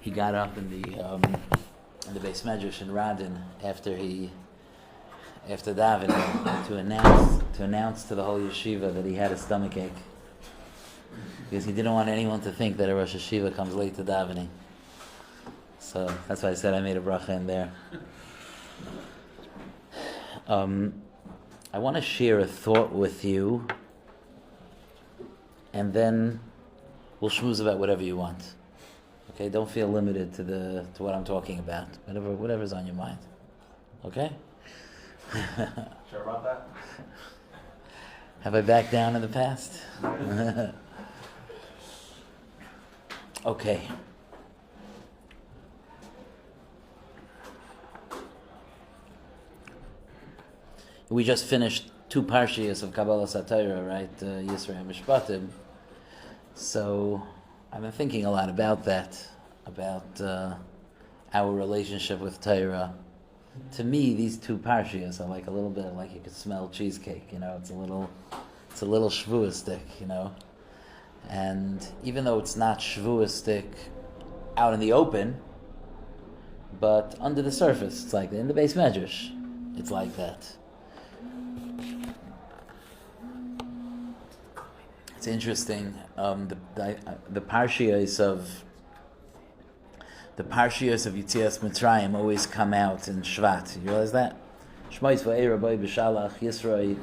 he got up in the Beis Medrash in Radin after davening to announce to the whole yeshiva that he had a stomach ache, because he didn't want anyone to think that a Rosh Yeshiva comes late to davening. So that's why I said I made a bracha in there. I want to share a thought with you, and then we'll schmooze about whatever you want. Okay, don't feel limited to what I'm talking about. Whatever's on your mind. Okay? Sure about that? Have I backed down in the past? Okay. We just finished 2 parshias of Kabbalah Satira, right? Yisrael Mishpatim. So I've been thinking a lot about that, about our relationship with Torah. To me, these 2 parshias are like a little bit like you could smell cheesecake. You know, it's a little shvuistic. You know, and even though it's not shvuistic out in the open, but under the surface, it's like in the Beis Medrash, it's like that. It's interesting. The parshias of Yetzias Mitzrayim always come out in Shvat. You realize that? Shmois v'Eira b'I b'Shalach Yisroel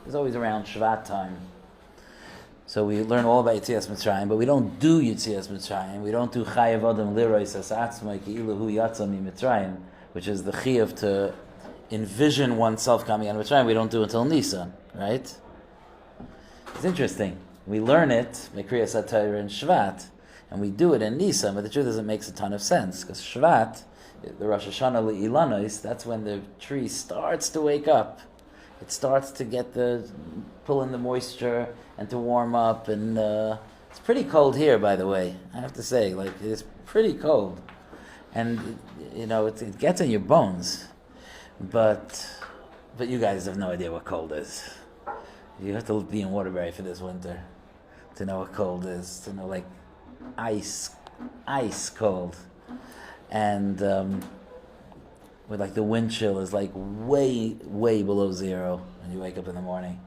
is always around Shvat time. So we learn all about Yetzias Mitzrayim, but we don't do Yetzias Mitzrayim. We don't do Chayav Adam Lirois As Atzmai Ki'ilu Hu Yatza Mitzrayim, which is the Chayav to envision oneself coming out of Mitzrayim. We don't do it until Nisan, right? It's interesting. We learn it, Mekriyas HaTorah in Shvat, and we do it in Nisan, but the truth is it makes a ton of sense, because Shvat, the Rosh Hashanah Le'ilanos, that's when the tree starts to wake up. It starts to pull in the moisture and to warm up, and it's pretty cold here, by the way. I have to say, it's pretty cold. And, it gets in your bones. But you guys have no idea what cold is. You have to be in Waterbury for this winter to know what cold is, to know ice cold. And with the wind chill is way, way below zero when you wake up in the morning.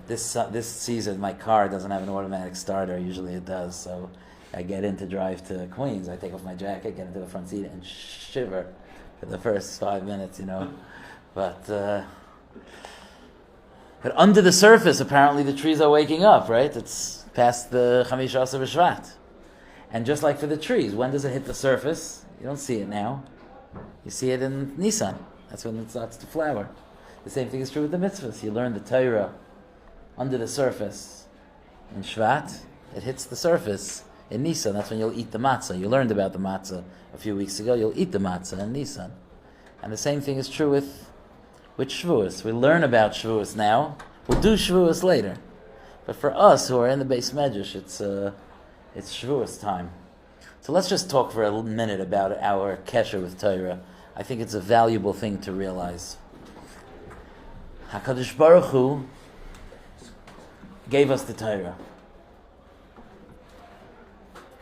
This season my car doesn't have an automatic starter. Usually it does. So I get in to drive to Queens. I take off my jacket, get into the front seat, and shiver for the first 5 minutes. But under the surface, apparently the trees are waking up, right? It's past the Chamish Asar B'Shvat. And just like for the trees, when does it hit the surface? You don't see it now. You see it in Nisan. That's when it starts to flower. The same thing is true with the mitzvahs. You learn the Torah under the surface. In Shvat, it hits the surface. In Nisan, that's when you'll eat the matzah. You learned about the matzah a few weeks ago. You'll eat the matzah in Nisan. And the same thing is true with Shavuos. We learn about Shavuos now. We'll do Shavuos later. But for us who are in the Beis Medrash, it's Shavuos time. So let's just talk for a minute about our kesher with Torah. I think it's a valuable thing to realize. HaKadosh Baruch Hu gave us the Torah.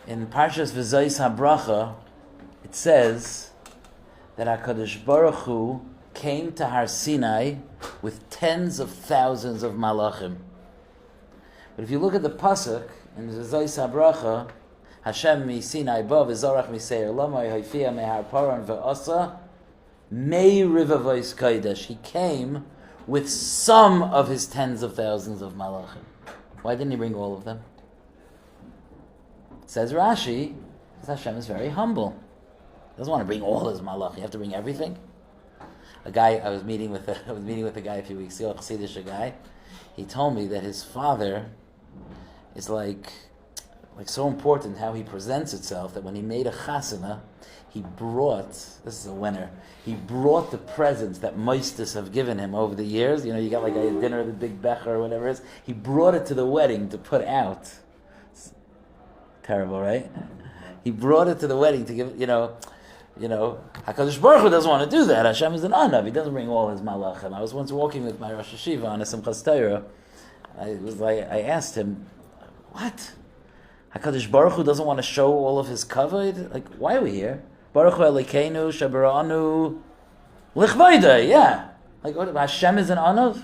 In Parshas V'Zayis HaBracha, it says that HaKadosh Baruch Hu came to Har Sinai with tens of thousands of malachim. But if you look at the pasuk in V'Zayis HaBracha, Hashem mi Sinai ba v'zarach mi seir lamai hayfia mehar paran v'asa mei rivavos kodesh. He came with some of his tens of thousands of malachim. Why didn't he bring all of them? Says Rashi, because Hashem is very humble. He doesn't want to bring all his malachim. You have to bring everything. I was meeting with a guy a few weeks ago, a Chassidish guy. He told me that his father is like so important how he presents itself, that when he made a chasana, he brought the presents that Moistus have given him over the years. You got a dinner at the Big Becher or whatever it is. He brought it to the wedding to put out. It's terrible, right? He brought it to the wedding to give, HaKadosh Baruch Hu doesn't want to do that. Hashem is an anav. He doesn't bring all his malachim. I was once walking with my Rosh Hashiva on a Simchas Torah. I asked him, what? HaKadosh Baruch Hu doesn't want to show all of his kavod. Like, why are we here? Baruch Hu Elokeinu Shebara'anu Lichvayda. Yeah. Like, what, Hashem is an anav?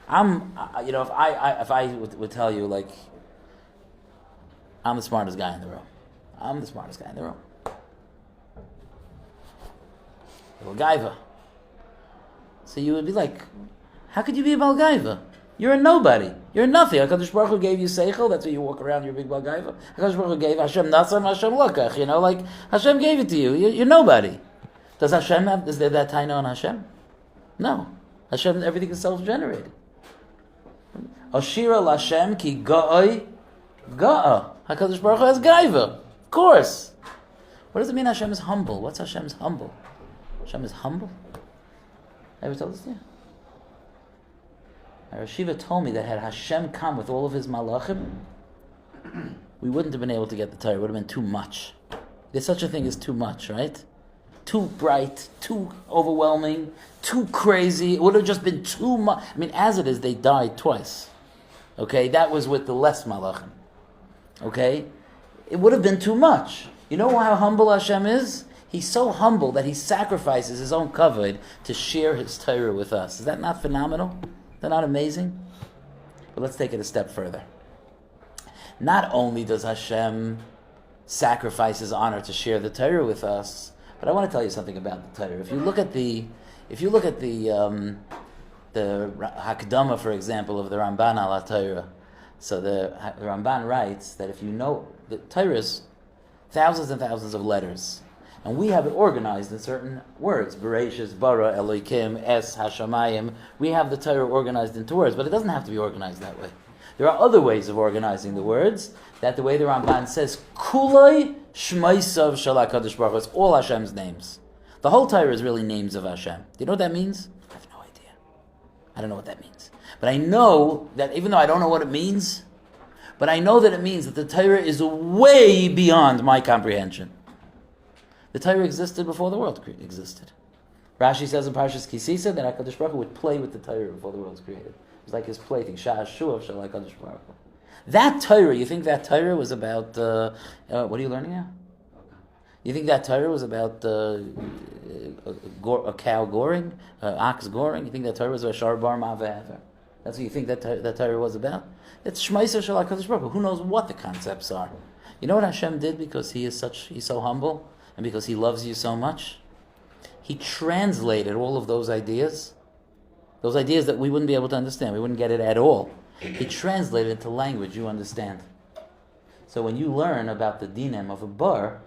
If I would tell you, like, I'm the smartest guy in the room. I'm the smartest guy in the room. You're a gaiva. So you would be like, how could you be a balgaiva? You're a nobody. You're nothing. HaKadosh Baruch Hu gave you seichel. That's why you walk around. You're a big balgaiva. HaKadosh Baruch Hu gave Hashem nasam, Hashem lakach. Like Hashem gave it to you. You're nobody. Does Hashem have? Is there that taina on Hashem? No. Hashem, everything is self-generated. Ashira Lashem ki ga'oi ga'a. HaKadosh Baruch Hu has gaiva. Of course. What does it mean Hashem is humble? What's Hashem's humble? Hashem is humble? Ever told this to you? Rashiva told me that had Hashem come with all of his malachim, we wouldn't have been able to get the Torah. It would have been too much. There's such a thing as too much, right? Too bright, too overwhelming, too crazy. It would have just been too much. I mean, as it is, they died twice. Okay? That was with the less malachim. Okay? It would have been too much. You know how humble Hashem is? He's so humble that he sacrifices his own kavod to share his Torah with us. Is that not phenomenal? Is that not amazing? But let's take it a step further. Not only does Hashem sacrifice his honor to share the Torah with us, but I want to tell you something about the Torah. If you look at the Hakdama, for example, of the Ramban al Torah, so the Ramban writes that if you know the Torah is thousands and thousands of letters. And we have it organized in certain words. Bereshis, Bara, Elohim, Es, Hashamayim. We have the Torah organized into words, but it doesn't have to be organized that way. There are other ways of organizing the words, that the way the Ramban says, Kulai Shmaisav Shalak HaKadosh Baruch Hu. It's all Hashem's names. The whole Torah is really names of Hashem. Do you know what that means? I have no idea. I don't know what that means. But I know that even though I don't know what it means, but I know that it means that the Torah is way beyond my comprehension. The Torah existed before the world existed. Rashi says in Parshas Kisisa that HaKadosh Baruch Hu would play with the Torah before the world was created. It was like his plaything. Sha'ah shuav shel HaKadosh Baruch Hu. That Torah, you think that Torah was about, what are you learning now? You think that Torah was about a cow goring, ox goring? You think that Torah was about shar bar ma'ave'ever? That's what you think that Torah was about? It's Shmaiser shel HaKadosh Baruch Hu. Who knows what the concepts are? You know what Hashem did because he's so humble? And because he loves you so much, he translated all of those ideas that we wouldn't be able to understand. We wouldn't get it at all. He translated it to language you understand. So when you learn about the dinim of a bar,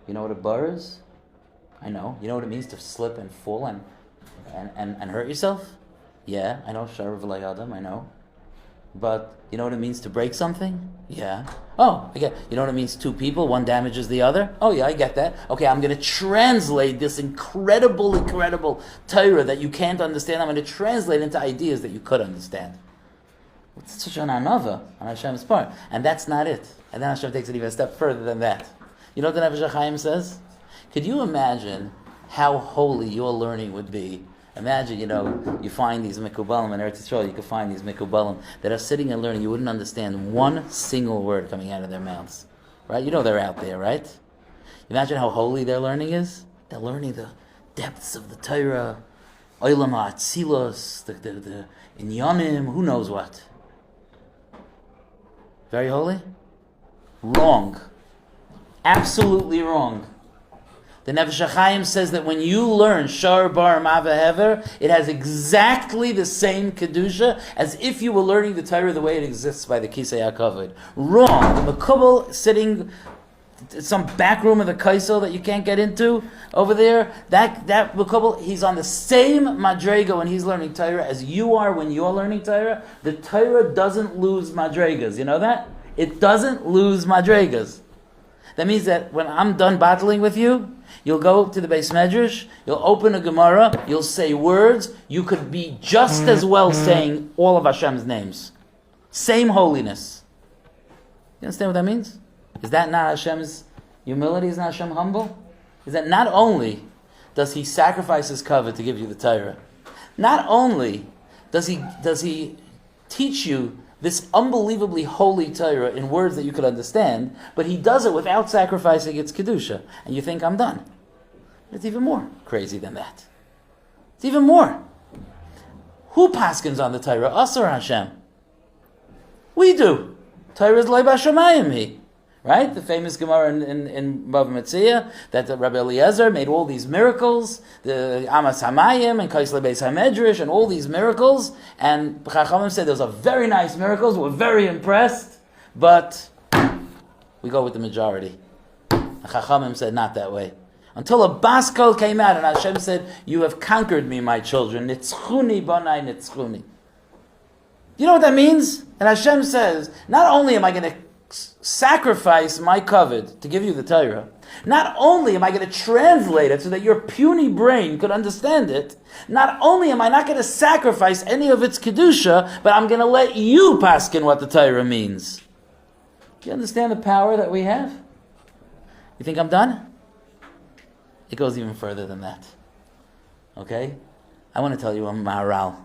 you know what a bar is? I know. You know what it means to slip and fall and hurt yourself? Yeah, I know. Sharav Adam, I know. But you know what it means to break something? Yeah. Oh, I get. You know what it means? Two people, one damages the other? Oh yeah, I get that. Okay, I'm going to translate this incredible Torah that you can't understand. I'm going to translate into ideas that you could understand. It's such an anava on Hashem's part. And that's not it. And then Hashem takes it even a step further than that. You know what the Nefesh HaChaim says? Could you imagine how holy your learning would be? Imagine, you find these mikubalim in Eretz Yisroel, you could find these mikubalim that are sitting and learning, you wouldn't understand one single word coming out of their mouths. Right? You know they're out there, right? Imagine how holy their learning is. They're learning the depths of the Torah, Olam HaAtzilos, the Inyanim, who knows what. Very holy? Wrong. Absolutely wrong. The Nefesh HaChaim says that when you learn Shar Bar Mava Hever, it has exactly the same Kedusha as if you were learning the Torah the way it exists by the Kisei HaKavod. Wrong. The Mekubal sitting in some back room of the Kaisel that you can't get into over there, that Mekubal, he's on the same Madrega when he's learning Torah as you are when you're learning Torah. The Torah doesn't lose Madregas. You know that? It doesn't lose Madregas. That means that when I'm done battling with you, you'll go to the Beis Medrash, you'll open a Gemara, you'll say words, you could be just as well saying all of Hashem's names. Same holiness. You understand what that means? Is that not Hashem's humility? Is not Hashem humble? Is that not only does he sacrifice his covet to give you the Torah, not only does he teach you this unbelievably holy Torah in words that you could understand, but he does it without sacrificing its Kedusha. And you think, I'm done. But it's even more crazy than that. It's even more. Who paskins on the Torah? Us or Hashem? We do. Torah is loy b'shamayim he. Right? The famous Gemara in Bava Metzia, that Rabbi Eliezer made all these miracles, the Amas Hamayim and Kaisle Beis HaMedrash and all these miracles, and Chachamim said those are very nice miracles, we're very impressed, but we go with the majority. And Chachamim said not that way. Until a bas kol came out and Hashem said, you have conquered me, my children. Nitzchuni banai nitzchuni. You know what that means? And Hashem says, not only am I going to sacrifice my kavod to give you the Torah, not only am I going to translate it so that your puny brain could understand it, not only am I not going to sacrifice any of its kedusha, but I'm going to let you paskin what the Torah means. Do you understand the power that we have? You think I'm done? It goes even further than that. Okay? I want to tell you a maharal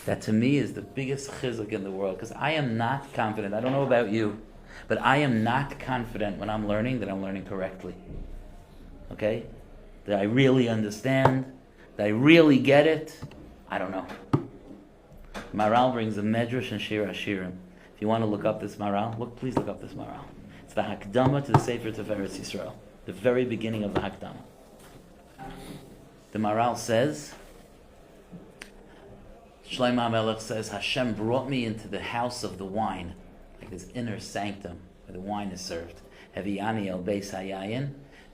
that to me is the biggest chizuk in the world, because I am not confident. I don't know about you, but I am not confident when I'm learning that I'm learning correctly. Okay? That I really understand, that I really get it. I don't know. Maharal brings a medrash and shir hashirim. If you want to look up this maharal, please look up this maharal. It's the Hakdama to the Sefer Eretz Yisroel, the very beginning of the Hakdama. The maharal says, Shlomo HaMelech says, Hashem brought me into the house of the wine, like this inner sanctum where the wine is served. Heviani el beis hayayin,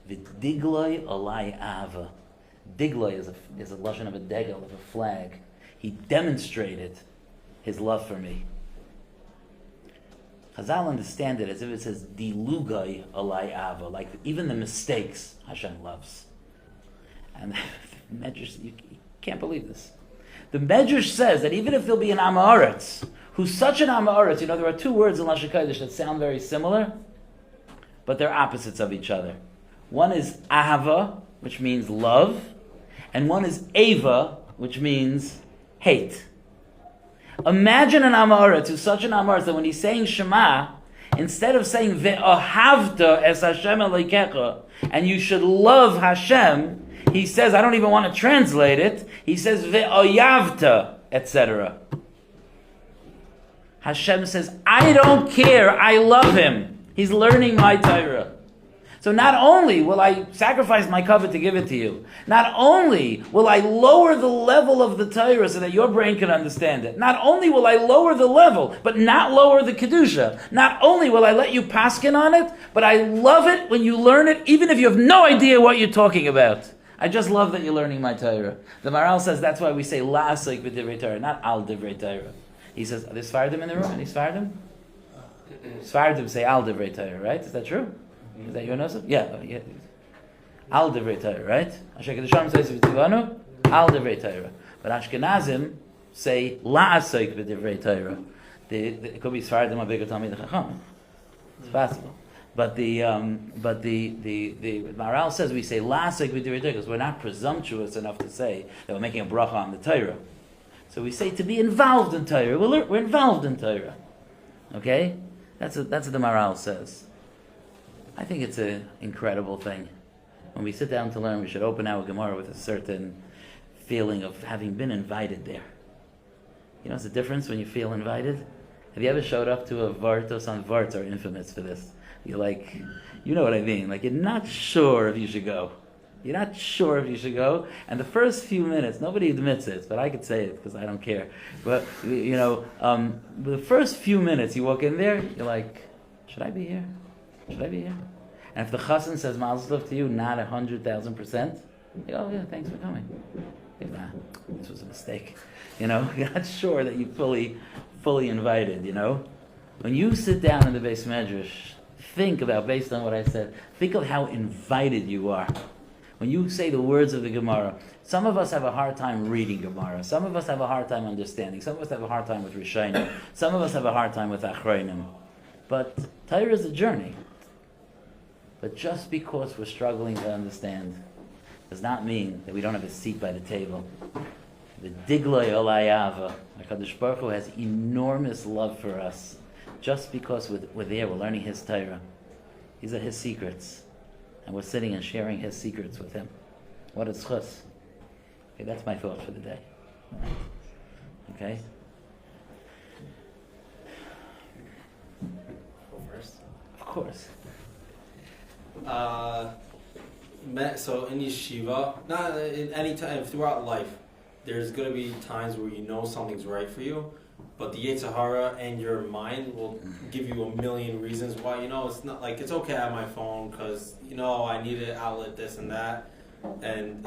v'digloi olai ava. Digloi is a lashon of a degel, of a flag. He demonstrated his love for me. Chazal understand it as if it says dilugoi olai ava, like even the mistakes Hashem loves. And the Medrash, you can't believe this. The Medrash says that even if there'll be an Am Haaretz, who's such an Am Haaretz, there are two words in Lashon Kodesh that sound very similar, but they're opposites of each other. One is Ahava, which means love, and one is Ava, which means hate. Imagine an Am Haaretz who's such an Am Haaretz that when he's saying Shema, instead of saying Ve'ahavta es Hashem Elokecha, and you should love Hashem, he says, I don't even want to translate it. He says, ve'oyavta, etc. Hashem says, I don't care. I love him. He's learning my Torah. So not only will I sacrifice my kavod to give it to you, not only will I lower the level of the Torah so that your brain can understand it, not only will I lower the level, but not lower the kedusha, not only will I let you paskin on it, but I love it when you learn it, even if you have no idea what you're talking about. I just love that you're learning my Torah. The Maharal says that's why we say la'asik b'divrei Torah, not al divrei Torah. He says, are there Sfardim in the room? Any Sfardim? Sfardim say al divrei Torah, right? Is that true? Is that your nosef? Yeah. Al divrei Torah, right? Ashek Kedushanim says v'tivanu al divrei Torah. But Ashkenazim say la'asik b'divrei Torah. It could be Sfardim or bigger Talmid Chacham. It's possible. But the Maharal says we say lasik b'divrei Torah because we're not presumptuous enough to say that we're making a bracha on the Torah. So we say to be involved in Torah. We're involved in Torah. Okay, that's what the Maharal says. I think it's an incredible thing. When we sit down to learn, we should open our Gemara with a certain feeling of having been invited there. You know, it's the difference when you feel invited. Have you ever showed up to a Vartos? Some Varts are infamous for this. You're like, you know what I mean. Like, you're not sure if you should go. You're not sure if you should go. And the first few minutes, nobody admits it, but I could say it because I don't care. But, the first few minutes you walk in there, you're like, should I be here? Should I be here? And if the chassan says Mazel Tov to you, not 100,000%, you go, oh yeah, thanks for coming. This was a mistake. You're not sure that you fully invited, When you sit down in the Beis Medrash, think about, based on what I said, think of how invited you are. When you say the words of the Gemara, some of us have a hard time reading Gemara. Some of us have a hard time understanding. Some of us have a hard time with Rishonim. Some of us have a hard time with Achronim. But Torah is a journey. But just because we're struggling to understand does not mean that we don't have a seat by the table. The Digloi Olayava. HaKadosh Baruch Hu has enormous love for us just because we're there, we're learning His Torah. These are His secrets. And we're sitting and sharing His secrets with Him. What a zchus. Okay, that's my thought for the day. Okay? Go first. Of course. So in yeshiva, not in any time throughout life, there's going to be times where you know something's right for you, but the Yetzer Hara and your mind will give you a million reasons why, it's not like, it's okay I have my phone because, I need an outlet, this and that, and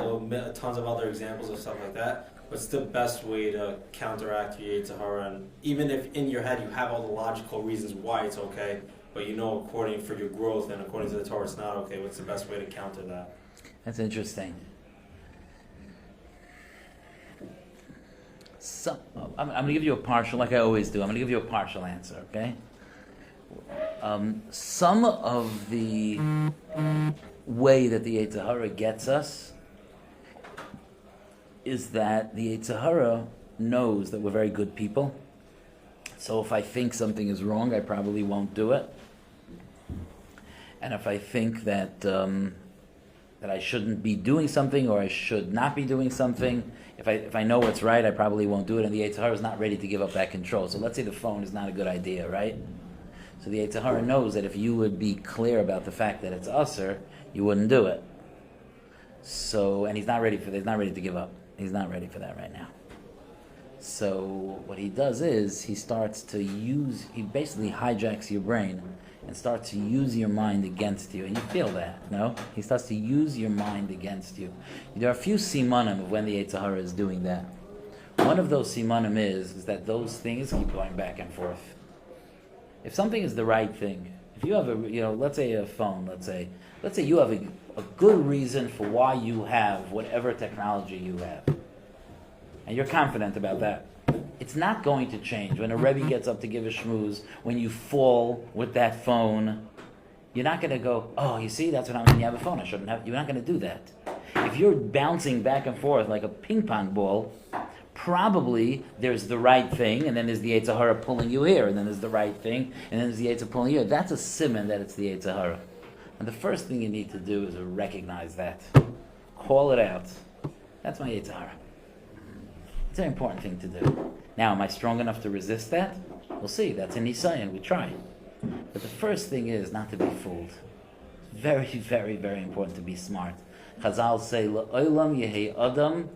tons of other examples of stuff like that. What's the best way to counteract your Yetzer Hara? And even if in your head you have all the logical reasons why it's okay, but according for your growth and according to the Torah it's not okay, what's the best way to counter that? That's interesting. I'm going to give you a partial, like I always do. I'm going to give you a partial answer, okay? Some of the way that the Yetzer Hara gets us is that the Yetzer Hara knows that we're very good people. So if I think something is wrong, I probably won't do it. And if I think that that I shouldn't be doing something or I should not be doing something, if I know what's right, I probably won't do it. And the Yetzer Hara is not ready to give up that control. So let's say the phone is not a good idea, right? So the Yetzer Hara knows that if you would be clear about the fact that it's usher, you wouldn't do it. So, and he's not ready to give up. He's not ready for that right now. So what he does is he basically hijacks your brain and starts to use your mind against you. And you feel that, no? He starts to use your mind against you. There are a few simanim of when the Yetzer Hara is doing that. One of those simanim is that those things keep going back and forth. If something is the right thing, if you have let's say a phone, let's say you have a good reason for why you have whatever technology you have, and you're confident about that, it's not going to change. When a Rebbe gets up to give a shmooze, when you fall with that phone, you're not going to go, oh, you see, that's what happens when you have a phone. I shouldn't have. You're not going to do that. If you're bouncing back and forth like a ping pong ball, probably there's the right thing, and then there's the Yetzer Hara pulling you here, and then there's the right thing, and then there's the Yetzer pulling you here. That's a siman that it's the Yetzer Hara. And the first thing you need to do is to recognize that. Call it out. That's my Yetzer Hara. It's an important thing to do. Now, am I strong enough to resist that? We'll see. That's an Nisayan. We try. But the first thing is not to be fooled. Very, very, very important to be smart. Chazal say, L'olam yehi adam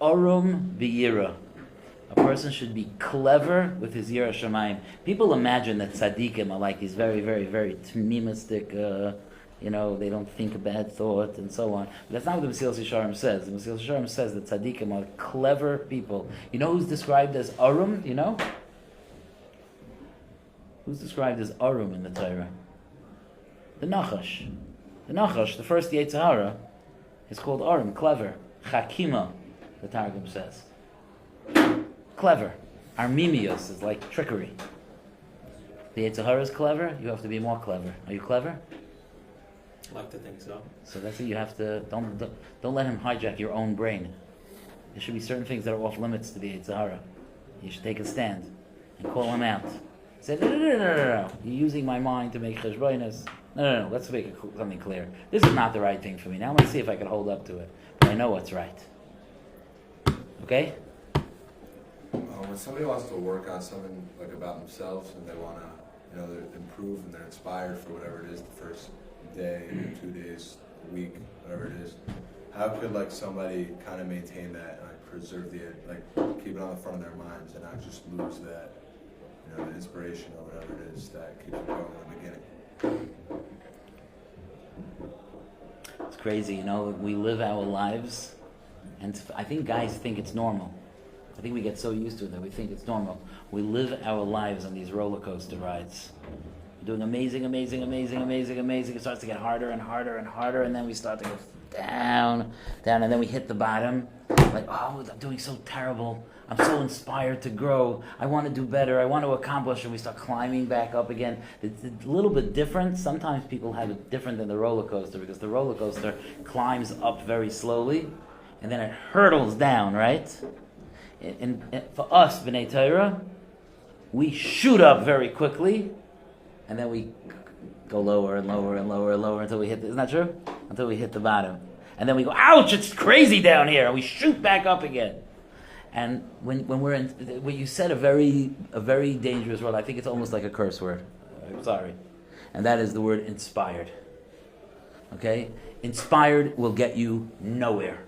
orum b'yira. A person should be clever with his yira shamayim. People imagine that tzaddikim are like these very, very, very tmimistic, they don't think a bad thought and so on. But that's not what the Mesilas Yesharim says. The Mesilas Yesharim says that tzaddikim are clever people. You know who's described as arum? You know? Who's described as arum in the Torah? The Nachash. The Nachash, the first Yetzer Hara, is called arum, clever. Chakima, the Targum says. Clever. Armimios is like trickery. The Yetzer Hara is clever, you have to be more clever. Are you clever? I like to think so. So that's it. You have to don't let him hijack your own brain. There should be certain things that are off limits to the Yetzer Hara. You should take a stand and call him out. Say, no. You're using my mind to make cheshbonos. No. Let's make something clear. This is not the right thing for me. Now I'm going to see if I can hold up to it. But I know what's right. Okay? When somebody wants to work on something like about themselves and they want to, they're improve and they're inspired for whatever it is, the first day, 2 days, a week, whatever it is, how could somebody kind of maintain that and preserve keep it on the front of their minds and not just lose that, the inspiration or whatever it is that keeps them going in the beginning? It's crazy, we live our lives, and I think guys think it's normal. I think we get so used to it that we think it's normal. We live our lives on these roller coaster rides. We're doing amazing. It starts to get harder and harder and harder, and then we start to go down, and then we hit the bottom. Like, oh, I'm doing so terrible. I'm so inspired to grow. I want to do better. I want to accomplish, and we start climbing back up again. It's a little bit different. Sometimes people have it different than the roller coaster because the roller coaster climbs up very slowly, and then it hurtles down, right? For us, B'nai Torah, we shoot up very quickly, and then we go lower and lower and lower and lower until we hit. Isn't that true? Until we hit the bottom, and then we go, "Ouch! It's crazy down here," and we shoot back up again. And when we're in, when you said a very dangerous word, I think it's almost like a curse word. I'm sorry, and that is the word inspired. Okay, inspired will get you nowhere.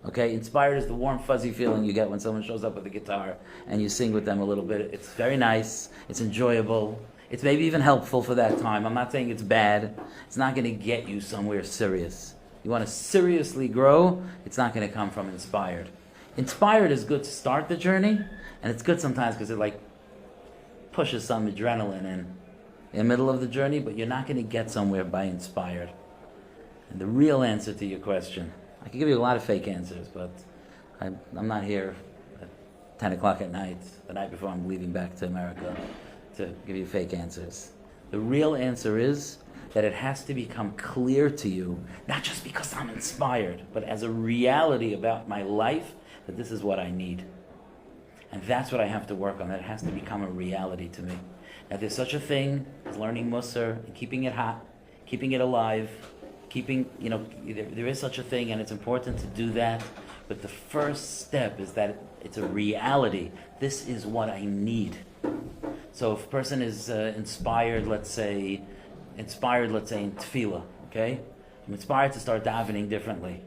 Okay, inspired is the warm, fuzzy feeling you get when someone shows up with a guitar and you sing with them a little bit. It's very nice. It's enjoyable. It's maybe even helpful for that time. I'm not saying it's bad. It's not going to get you somewhere serious. You want to seriously grow, it's not going to come from inspired. Inspired is good to start the journey, and it's good sometimes because it like pushes some adrenaline in the middle of the journey, but you're not going to get somewhere by inspired. And the real answer to your question, I can give you a lot of fake answers, but I'm not here at 10 o'clock at night, the night before I'm leaving back to America, to give you fake answers. The real answer is that it has to become clear to you, not just because I'm inspired, but as a reality about my life, that this is what I need. And that's what I have to work on. That it has to become a reality to me. Now there's such a thing as learning Musar and keeping it hot, keeping it alive, there is such a thing, and it's important to do that. But the first step is that it's a reality. This is what I need. So if a person is inspired, let's say in tefillah, okay? I'm inspired to start davening differently.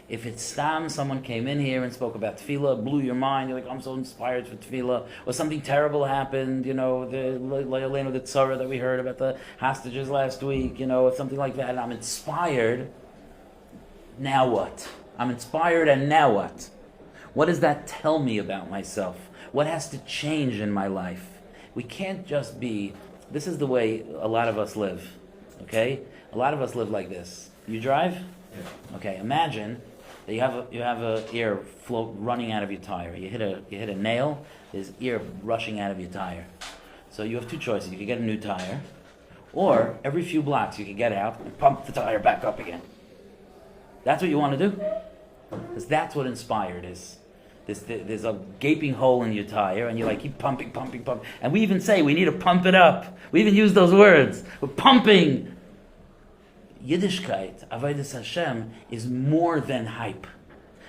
If it's stam, someone came in here and spoke about tefillah, blew your mind, you're like, I'm so inspired for tefillah, or something terrible happened, the tzara that we heard about the hostages last week, or something like that, and I'm inspired, now what? I'm inspired, and now what? What does that tell me about myself? What has to change in my life? We can't just be, this is the way a lot of us live, okay? A lot of us live like this. You drive? Yeah. Okay, imagine that you have a air flow running out of your tire. You hit a nail, there's air rushing out of your tire. So you have two choices. You can get a new tire, or every few blocks you can get out and pump the tire back up again. That's what you want to do? Because that's what inspired is. There's a gaping hole in your tire, and you keep pumping. And we even say we need to pump it up. We even use those words. We're pumping. Yiddishkeit, Avodas Hashem, is more than hype.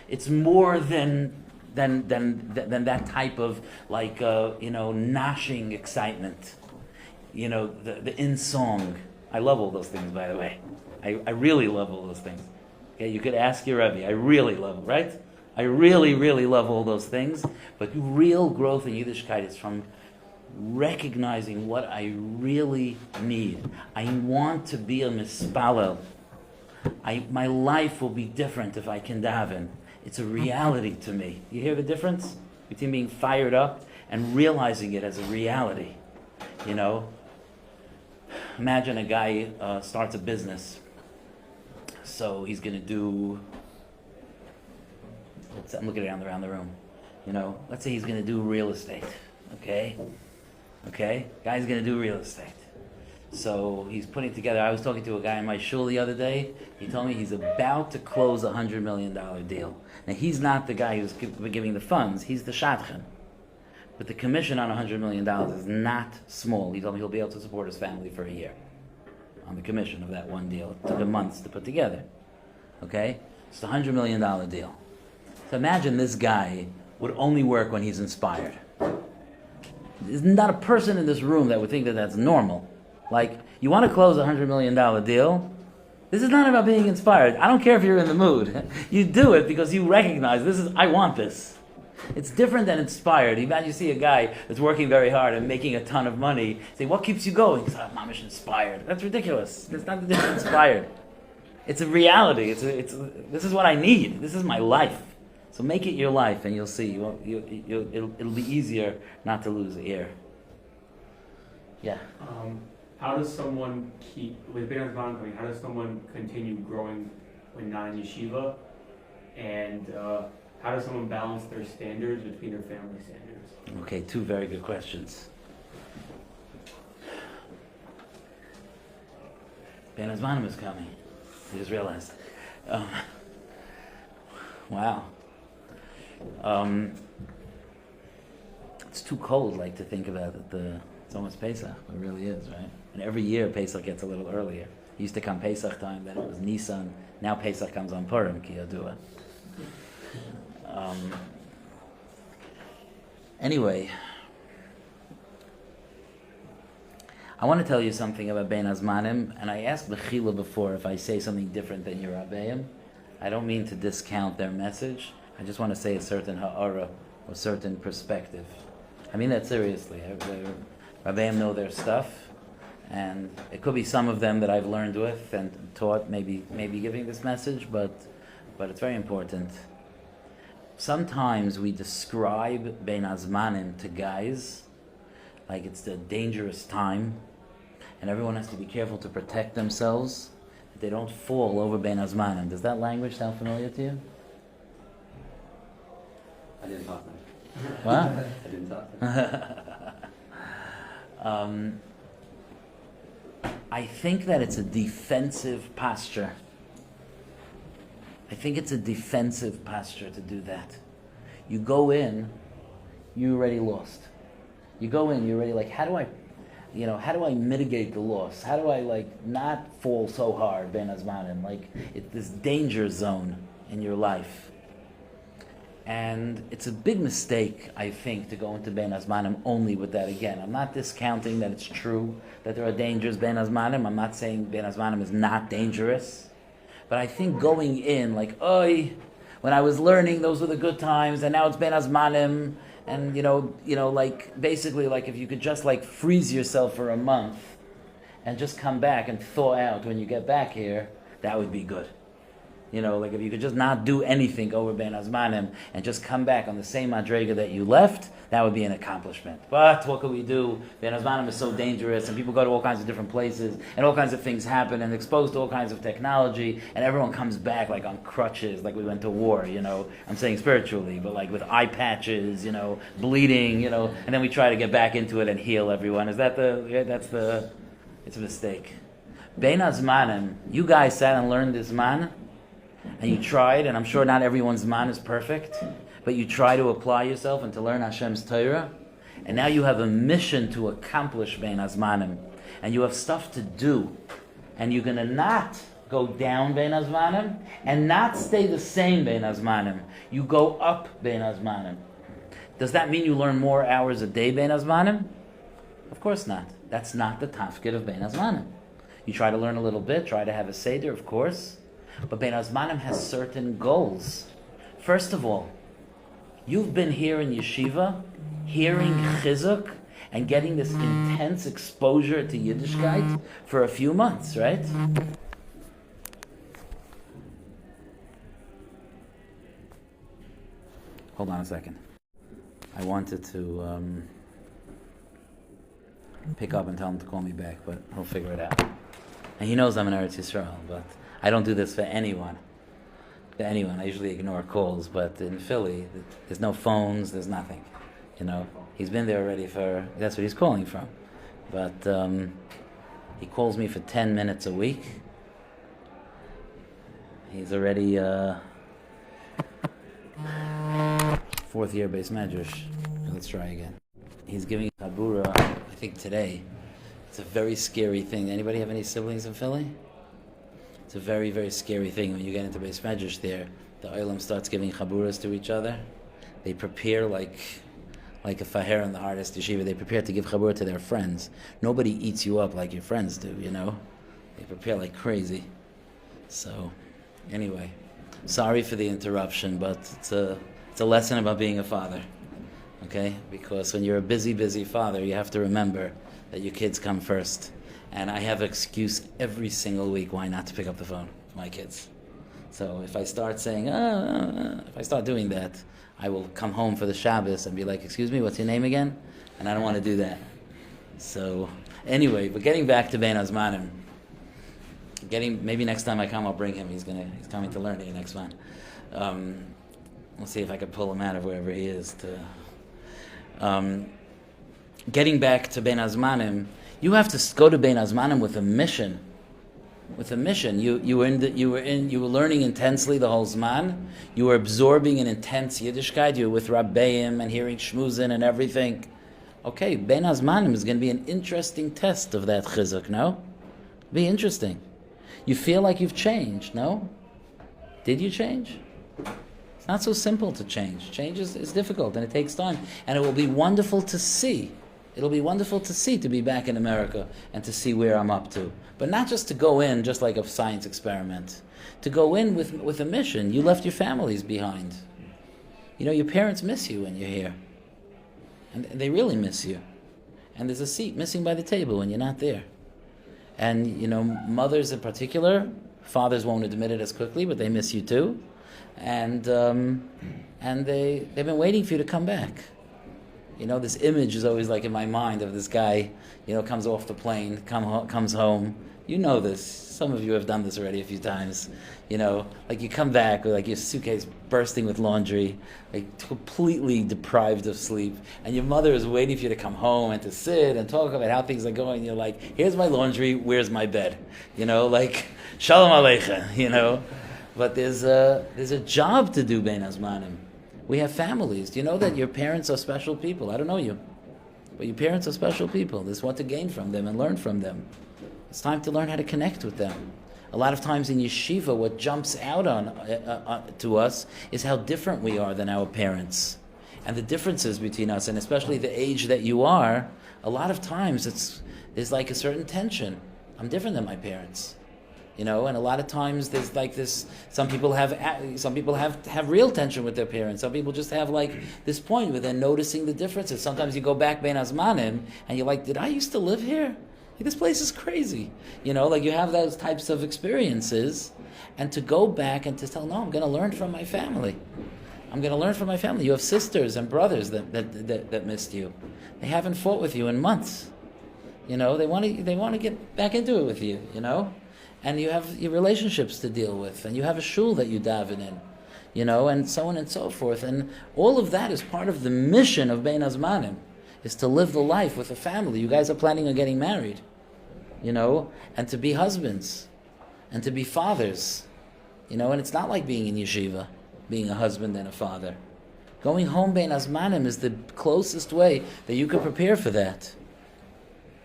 It's more than that type of gnashing excitement. The in song. I love all those things, by the way. I really love all those things. Okay, you could ask your Rebbe. I really love them, right? I really, really love all those things. But real growth in Yiddishkeit is from recognizing what I really need. I want to be a mispalel. My life will be different if I can daven. It's a reality to me. You hear the difference between being fired up and realizing it as a reality? Imagine a guy starts a business. So he's going to do, I'm looking around the room. Let's say he's going to do real estate. Okay? Guy's going to do real estate. So he's putting together, I was talking to a guy in my shul the other day. He told me he's about to close a $100 million deal. Now he's not the guy who's giving the funds, he's the shadchan. But the commission on $100 million is not small. He told me he'll be able to support his family for a year on the commission of that one deal. It took him months to put together. Okay? It's a $100 million deal. So imagine this guy would only work when he's inspired. There's not a person in this room that would think that that's normal. You want to close a $100 million deal? This is not about being inspired. I don't care if you're in the mood. You do it because you recognize I want this. It's different than inspired. Imagine you see a guy that's working very hard and making a ton of money. Say, what keeps you going? He says, Mamish inspired. That's ridiculous. It's not inspired. It's a reality. This is what I need. This is my life. So make it your life, and you'll see. It'll be easier not to lose air. Yeah. How does someone how does someone continue growing when not in yeshiva? And how does someone balance their standards between their family standards? Okay, two very good questions. Ben Azmanim is coming. I just realized. Wow. it's too cold, like, to think about it. It's almost Pesach. It really is, right? And every year Pesach gets a little earlier. It used to come Pesach time, then it was Nisan. Now Pesach comes on Purim, Ki Yadua. Anyway, I want to tell you something about Bein Hazmanim, and I asked Bechila before if I say something different than your Rabbeim. I don't mean to discount their message. I just want to say a certain ha'ara, or certain perspective. I mean that seriously. Rabbeim know their stuff, and it could be some of them that I've learned with and taught, maybe giving this message, but it's very important. Sometimes we describe Bein Hazmanim to guys like it's the dangerous time, and everyone has to be careful to protect themselves, that they don't fall over Bein Hazmanim. Does that language sound familiar to you? I didn't talk to him. What? I didn't talk to him. I think that it's a defensive posture. I think it's a defensive posture to do that. You go in, you already lost. You go in, you're already like, how do I mitigate the loss? How do I not fall so hard, Bein Hazmanim? It's this danger zone in your life. And it's a big mistake, I think, to go into Bein Hazmanim only with that again. I'm not discounting that it's true that there are dangers Bein Hazmanim. I'm not saying Bein Hazmanim is not dangerous. But I think going in when I was learning, those were the good times, and now it's Bein Hazmanim, and basically if you could just freeze yourself for a month and just come back and thaw out when you get back here, that would be good. If you could just not do anything over Bein Hazmanim and just come back on the same madrega that you left, that would be an accomplishment. But what could we do? Bein Hazmanim is so dangerous, and people go to all kinds of different places, and all kinds of things happen, and exposed to all kinds of technology, and everyone comes back on crutches, like we went to war, I'm saying spiritually, but with eye patches, bleeding, and then we try to get back into it and heal everyone. It's a mistake. Bein Hazmanim, you guys sat and learned this man, and you tried, and I'm sure not everyone's man is perfect, but you try to apply yourself and to learn Hashem's Torah, and now you have a mission to accomplish Bein Hazmanim, and you have stuff to do, and you're going to not go down Bein Hazmanim, and not stay the same Bein Hazmanim. You go up Bein Hazmanim. Does that mean you learn more hours a day Bein Hazmanim? Of course not. That's not the tafkid of Bein Hazmanim. You try to learn a little bit, try to have a seder, of course, but Bein Hazmanim has certain goals. First of all, you've been here in yeshiva, hearing chizuk, and getting this intense exposure to Yiddishkeit for a few months, right? Hold on a second. I wanted to pick up and tell him to call me back, but he'll figure it out. And he knows I'm in Eretz Yisroel, but I don't do this for anyone. I usually ignore calls, but in Philly, there's no phones, there's nothing. He's been there already that's what he's calling from. But he calls me for 10 minutes a week. He's already fourth year base medrash. Let's try again. He's giving Chabura, I think today. It's a very scary thing. Anybody have any siblings in Philly? It's a very, very scary thing when you get into base medrash there. The olam starts giving chaburas to each other. They prepare like a faher in the hardest yeshiva. They prepare to give chabura to their friends. Nobody eats you up like your friends do, They prepare like crazy. So, anyway, sorry for the interruption, but it's a lesson about being a father. Okay? Because when you're a busy, busy father, you have to remember that your kids come first. And I have an excuse every single week why not to pick up the phone with my kids. So if I start saying, if I start doing that, I will come home for the Shabbos and be like, excuse me, what's your name again? And I don't want to do that. So anyway, but getting back to Bein Hazmanim, maybe next time I come, I'll bring him. He's coming to learn here next month. We'll see if I can pull him out of wherever he is. Getting back to Bein Hazmanim, you have to go to Bein Hazmanim with a mission. with a mission. You were learning intensely the whole zman. You were absorbing an intense Yiddishkeit. You were with Rabbeim and hearing shmuzin and everything. Okay, Ben Hazmanim is going to be an interesting test of that chizuk, no? Be interesting. You feel like you've changed, no? Did you change? It's not so simple to change. Change is difficult and it takes time. And it will be wonderful to see. It'll be wonderful to see, to be back in America and to see where I'm up to. But not just to go in just like a science experiment. To go in with a mission. You left your families behind. You know, your parents miss you when you're here. And they really miss you. And there's a seat missing by the table when you're not there. And, you know, mothers in particular, fathers won't admit it as quickly, but they miss you too. And they've been waiting for you to come back. You know, this image is always like in my mind of this guy, you know, comes off the plane, comes home. You know this. Some of you have done this already a few times. You know, like you come back with like your suitcase bursting with laundry, like completely deprived of sleep, and your mother is waiting for you to come home and to sit and talk about how things are going. You're like, here's my laundry, where's my bed? You know, like, shalom aleichem, you know. But there's a job to do, Ben Azmanim. We have families. Do you know that your parents are special people? I don't know you. But your parents are special people. There's what to gain from them and learn from them. It's time to learn how to connect with them. A lot of times in yeshiva, what jumps out to us is how different we are than our parents. And the differences between us, and especially the age that you are, a lot of times there's like a certain tension. I'm different than my parents. You know, and a lot of times there's like this. Some people have real tension with their parents. Some people just have like this point where they're noticing the differences. Sometimes you go back Ben Azmanim and you're like, did I used to live here? Like, this place is crazy. You know, like you have those types of experiences, and to go back and to tell, no, I'm going to learn from my family. I'm going to learn from my family. You have sisters and brothers that missed you. They haven't fought with you in months. You know, they want to get back into it with you. You know. And you have your relationships to deal with, and you have a shul that you daven in, you know, and so on and so forth. And all of that is part of the mission of Bein Hazmanim, is to live the life with a family. You guys are planning on getting married, you know, and to be husbands, and to be fathers, you know, and it's not like being in yeshiva, being a husband and a father. Going home Bein Hazmanim is the closest way that you can prepare for that.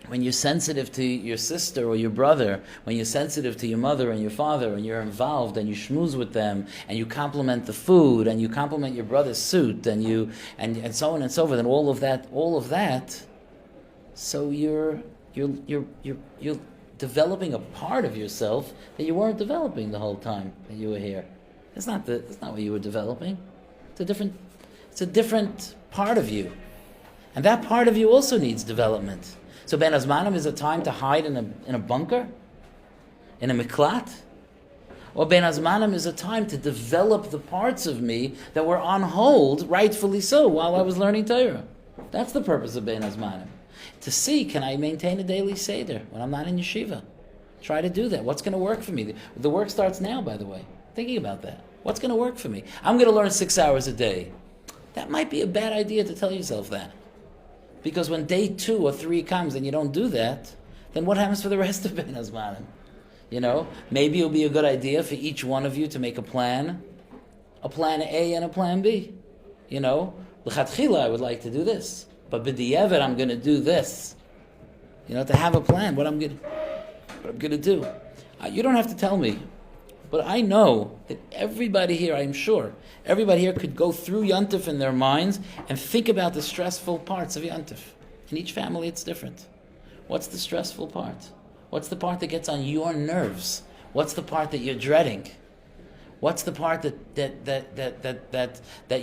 When you're sensitive to your sister or your brother, when you're sensitive to your mother and your father, and you're involved and you schmooze with them, and you compliment the food, and you compliment your brother's suit, and so on and so forth, and all of that, so you're developing a part of yourself that you weren't developing the whole time that you were here. That's not what you were developing. It's a different part of you, and that part of you also needs development. So Ben Azmanim is a time to hide in a bunker, in a miklat, or Ben Azmanim is a time to develop the parts of me that were on hold, rightfully so, while I was learning Torah. That's the purpose of Ben Azmanim. To see, can I maintain a daily seder when I'm not in yeshiva? Try to do that. What's going to work for me? The work starts now, by the way. Thinking about that. What's going to work for me? I'm going to learn 6 hours a day. That might be a bad idea to tell yourself that. Because when day 2 or 3 comes and you don't do that, then what happens for the rest of Ben Azmanim? You know, maybe it'll be a good idea for each one of you to make a plan A and a plan B. You know, l'chatchila, I would like to do this, but b'di'evet, I'm going to do this. You know, to have a plan, what I'm going to do. You don't have to tell me, but I know that everybody here, I'm sure, everybody here could go through Yontif in their minds and think about the stressful parts of Yontif. In each family, it's different. What's the stressful part? What's the part that gets on your nerves? What's the part that you're dreading? What's the part that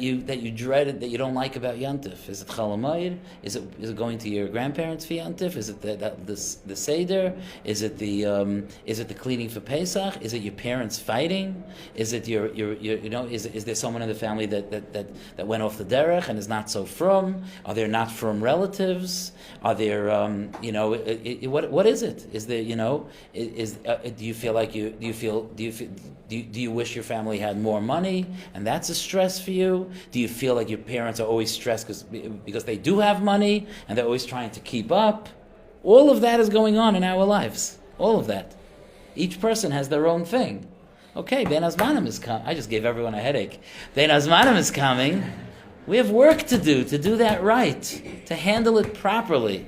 you dreaded, that you don't like about Yontif? Is it Chol Hamoed? Is it going to your grandparents for Yontif? Is it the Seder? Is it the cleaning for Pesach? Is it your parents fighting? Is it your you know? Is there someone in the family that went off the derech and is not so frum? Are there not frum relatives? Are there what is it? Is there do you feel like do you wish your family had more money and that's a stress for you? Do you feel like your parents are always stressed because they do have money and they're always trying to keep up? All of that is going on in our lives. All of that. Each person has their own thing. Okay, Ben Azmanim is coming. I just gave everyone a headache. Ben Azmanim is coming. We have work to do that right, to handle it properly.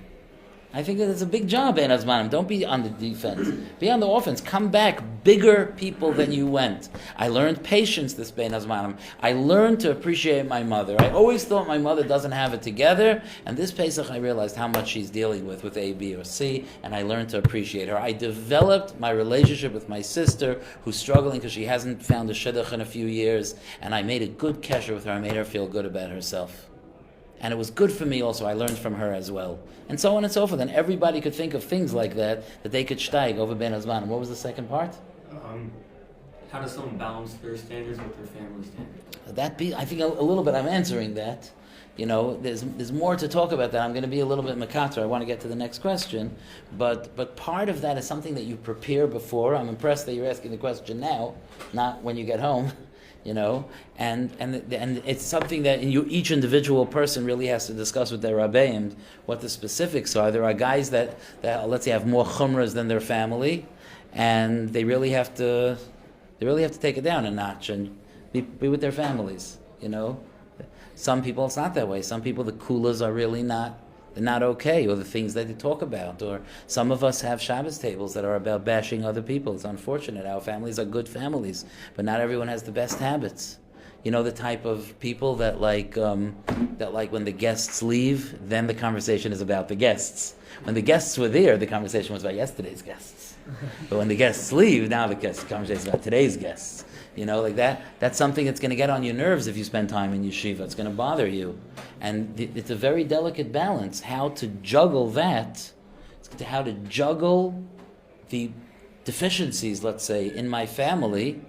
I think that it's a big job, Ben Azmanim. Don't be on the defense. Be on the offense. Come back bigger people than you went. I learned patience this Ben Azmanim. I learned to appreciate my mother. I always thought my mother doesn't have it together, and this Pesach I realized how much she's dealing with A, B, or C, and I learned to appreciate her. I developed my relationship with my sister, who's struggling because she hasn't found a shidduch in a few years, and I made a good kesher with her. I made her feel good about herself. And it was good for me also. I learned from her as well. And so on and so forth. And everybody could think of things like that they could steig over Ben Azmanim. What was the second part? How does someone balance their standards with their family standards? I think a little bit I'm answering that. There's more to talk about that. I'm going to be a little bit makater. I want to get to the next question. But part of that is something that you prepare before. I'm impressed that you're asking the question now, not when you get home. And it's something that each individual person really has to discuss with their rabbeim what the specifics are. There are guys that let's say have more chumras than their family, and they really have to take it down a notch and be with their families. Some people it's not that way. Some people the kulas are really not okay, or the things that they talk about, or some of us have Shabbos tables that are about bashing other people. It's unfortunate. Our families are good families, but not everyone has the best habits. The type of people that like when the guests leave, then the conversation is about the guests. When the guests were there, the conversation was about yesterday's guests. But when the guests leave, now the conversation is about today's guests. Like that. That's something that's going to get on your nerves if you spend time in yeshiva. It's going to bother you. And it's a very delicate balance, how to juggle that, how to juggle the deficiencies, let's say, in my family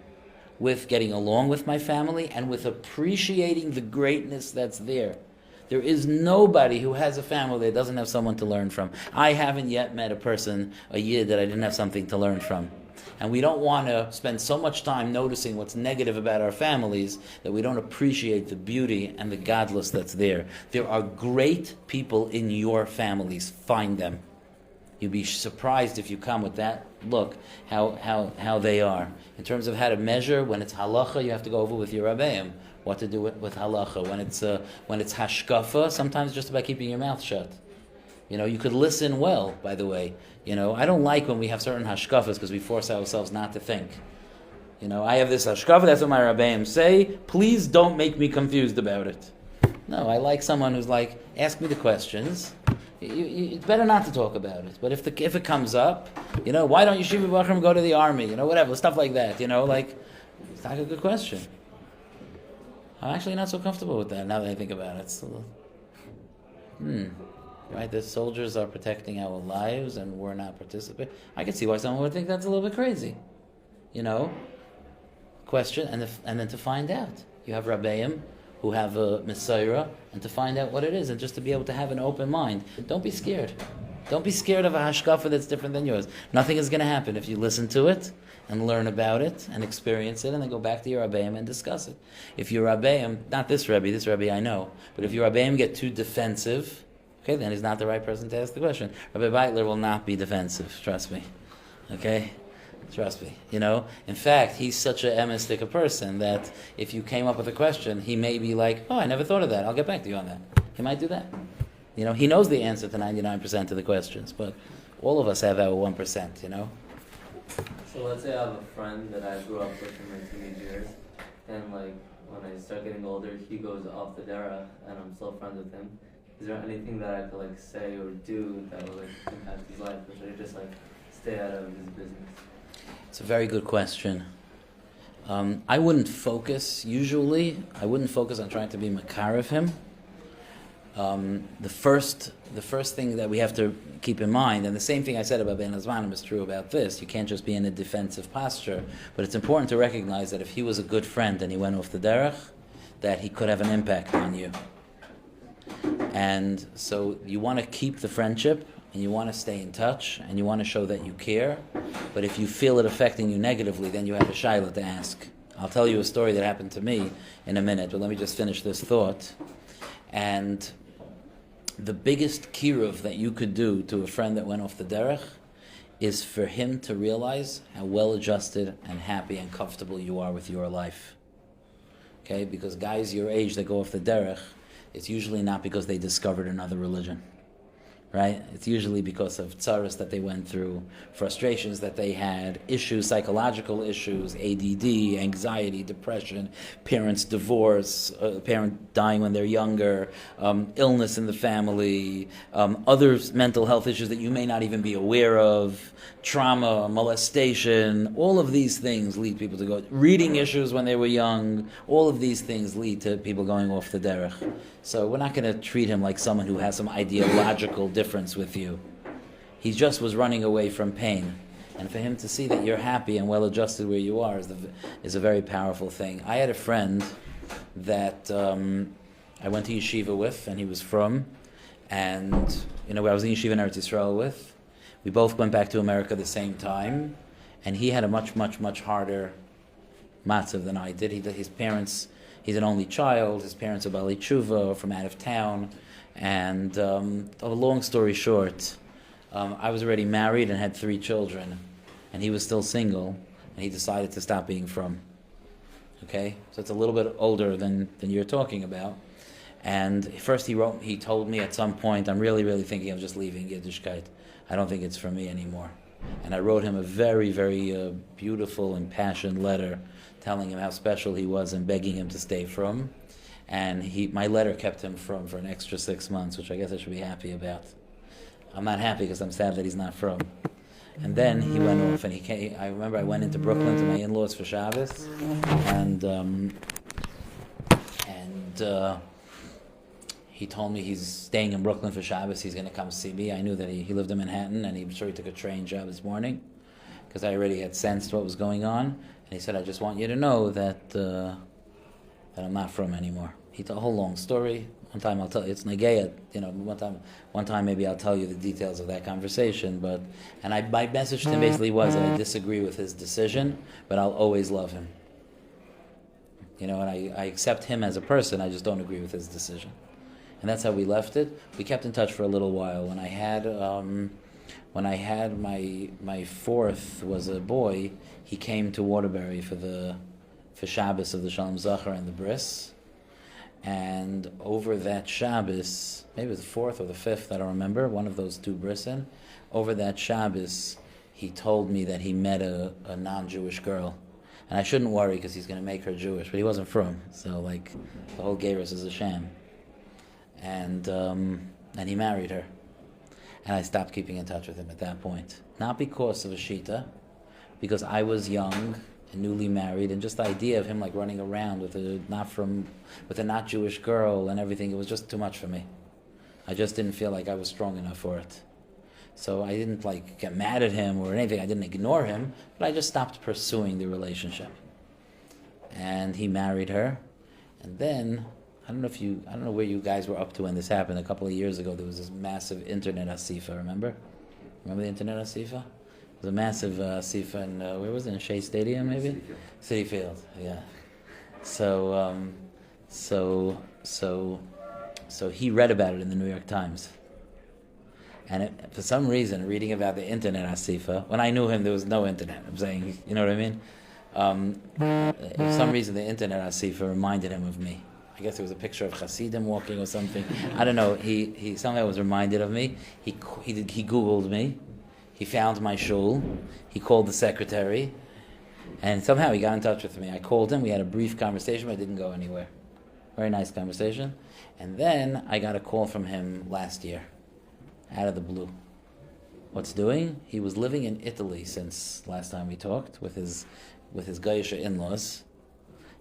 with getting along with my family and with appreciating the greatness that's there. There is nobody who has a family that doesn't have someone to learn from. I haven't yet met a yid that I didn't have something to learn from. And we don't want to spend so much time noticing what's negative about our families that we don't appreciate the beauty and the godless that's there. There are great people in your families. Find them. You'd be surprised if you come with that look, how they are. In terms of how to measure, when it's halacha, you have to go over with your rabbeim what to do with halacha. When it's hashkafa, sometimes just about keeping your mouth shut. You could listen well, by the way. I don't like when we have certain hashkafas because we force ourselves not to think. I have this hashkafa, that's what my rabbeim say. Please don't make me confused about it. No, I like someone who's like, ask me the questions. It's better not to talk about it. But if it comes up, why don't you Shiva Buchrim go to the army? Whatever, stuff like that. It's not a good question. I'm actually not so comfortable with that now that I think about it. Right, the soldiers are protecting our lives and we're not participating. I can see why someone would think that's a little bit crazy. Question, and then to find out. You have rabbeim who have a Messiah, and to find out what it is, and just to be able to have an open mind. Don't be scared. Don't be scared of a hashkafa that's different than yours. Nothing is going to happen if you listen to it and learn about it and experience it and then go back to your Rabbeim and discuss it. If your Rabbeim, not this Rebbe I know, but if your Rabbeim get too defensive, okay, then he's not the right person to ask the question. Rabbi Beitler will not be defensive, trust me. Okay? Trust me. In fact, he's such an emistic a person that if you came up with a question, he may be like, oh, I never thought of that. I'll get back to you on that. He might do that. He knows the answer to 99% of the questions, but all of us have our 1%, So let's say I have a friend that I grew up with in my teenage years, and when I start getting older, he goes off the dera, and I'm still friends with him. Is there anything that I could say or do that will impact his life, or should I just stay out of his business? It's a very good question. I wouldn't focus on trying to be makar of him. The first thing that we have to keep in mind, and the same thing I said about Ben Azmanim is true about this, you can't just be in a defensive posture, but it's important to recognize that if he was a good friend and he went off the derech, that he could have an impact on you. And so you want to keep the friendship, and you want to stay in touch, and you want to show that you care, but if you feel it affecting you negatively, then you have a shaila to ask. I'll tell you a story that happened to me in a minute, but let me just finish this thought. And the biggest kiruv that you could do to a friend that went off the derech is for him to realize how well-adjusted and happy and comfortable you are with your life. Okay? Because guys your age that go off the derech, it's usually not because they discovered another religion. Right? It's usually because of tzaras that they went through, frustrations that they had, issues, psychological issues, ADD, anxiety, depression, parents' divorce, parent dying when they're younger, illness in the family, other mental health issues that you may not even be aware of, trauma, molestation. All of these things lead people to go. Reading issues when they were young. All of these things lead to people going off the derech. So we're not going to treat him like someone who has some ideological difference with you. He just was running away from pain. And for him to see that you're happy and well-adjusted where you are is a very powerful thing. I had a friend that I went to yeshiva with, and he was from, and I was in yeshiva in Eretz Yisroel with. We both went back to America at the same time, and he had a much, much, much harder matzav than I did. His parents, he's an only child, his parents are Bali Tshuva, from out of town, and a long story short, I was already married and had 3 children, and he was still single, and he decided to stop being from. Okay? So it's a little bit older than you're talking about. And first he told me at some point, I'm really, really thinking of just leaving Yiddishkeit. I don't think it's for me anymore. And I wrote him a very, very beautiful, impassioned letter telling him how special he was and begging him to stay from. And my letter kept him from for an extra 6 months, which I guess I should be happy about. I'm not happy because I'm sad that he's not from. And then he went off, and he came. I remember I went into Brooklyn to my in-laws for Shabbos, and he told me he's staying in Brooklyn for Shabbos. He's going to come see me. I knew that he lived in Manhattan, and he was sure he took a train Shabbos morning, because I already had sensed what was going on. And he said, "I just want you to know that I'm not from anymore." He told a whole long story. One time I'll tell you, it's Negeya, one time maybe I'll tell you the details of that conversation, my message to him basically was that I disagree with his decision, but I'll always love him. And I accept him as a person, I just don't agree with his decision. And that's how we left it. We kept in touch for a little while. When I had my fourth was a boy, he came to Waterbury for Shabbos of the Shalom Zachar and the Bris. And over that Shabbos, maybe it was the 4th or the 5th, I don't remember, one of those 2 brisin, over that Shabbos, he told me that he met a non-Jewish girl. And I shouldn't worry because he's going to make her Jewish, but he wasn't from. So, the whole Geirus is a sham. And he married her. And I stopped keeping in touch with him at that point. Not because of a shita, because I was young and newly married, and just the idea of him running around with a not Jewish girl and everything, it was just too much for me. I just didn't feel like I was strong enough for it. So I didn't get mad at him or anything. I didn't ignore him, but I just stopped pursuing the relationship. And he married her, and then I don't know where you guys were up to when this happened. A couple of years ago, there was this massive internet asifa. Remember the internet asifa? It was a massive asifa in where was it? In Shea Stadium, maybe? City Field. Yeah. So he read about it in the New York Times. And for some reason, reading about the internet asifa, when I knew him, there was no internet. I'm saying, you know what I mean? For some reason, the internet asifa reminded him of me. I guess there was a picture of Hasidim walking or something. I don't know. He somehow was reminded of me. He Googled me. He found my shul. He called the secretary. And somehow he got in touch with me. I called him. We had a brief conversation, but it didn't go anywhere. Very nice conversation. And then I got a call from him last year, out of the blue. What's doing? He was living in Italy since last time we talked with his Gaisha in-laws.